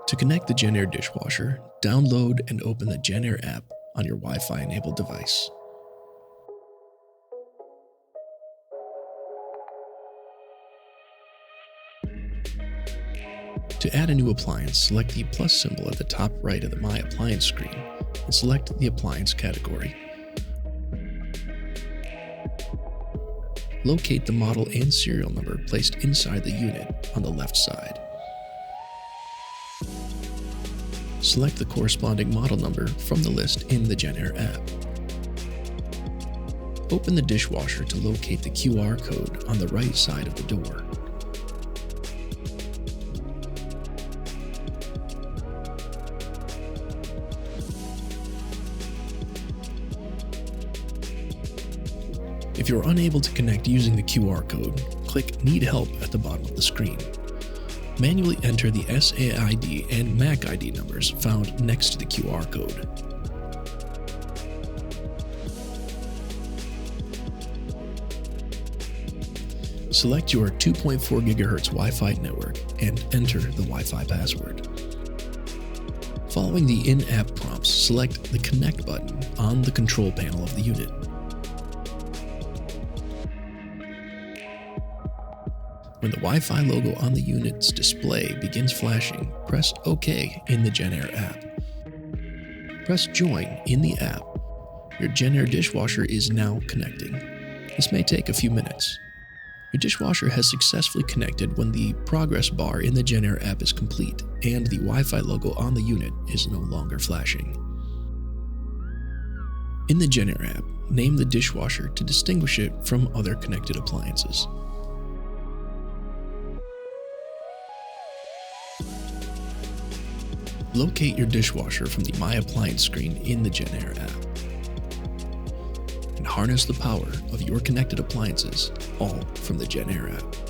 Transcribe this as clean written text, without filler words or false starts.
To connect the JennAir Dishwasher, download and open the JennAir app on your Wi-Fi enabled device. To add a new appliance, select the plus symbol at the top right of the My Appliance screen and select the Appliance category. Locate the model and serial number placed inside the unit on the left side. Select the corresponding model number from the list in the JennAir app. Open the dishwasher to locate the QR code on the right side of the door. If you are unable to connect using the QR code, click Need Help at the bottom of the screen. Manually enter the SAID and MAC ID numbers found next to the QR code. Select your 2.4 GHz Wi-Fi network and enter the Wi-Fi password. Following the in-app prompts, select the Connect button on the control panel of the unit. When the Wi-Fi logo on the unit's display begins flashing, press OK in the JennAir app. Press Join in the app. Your JennAir dishwasher is now connecting. This may take a few minutes. Your dishwasher has successfully connected when the progress bar in the JennAir app is complete and the Wi-Fi logo on the unit is no longer flashing. In the JennAir app, name the dishwasher to distinguish it from other connected appliances. Locate your dishwasher from the My Appliance screen in the JennAir app. And harness the power of your connected appliances, all from the JennAir app.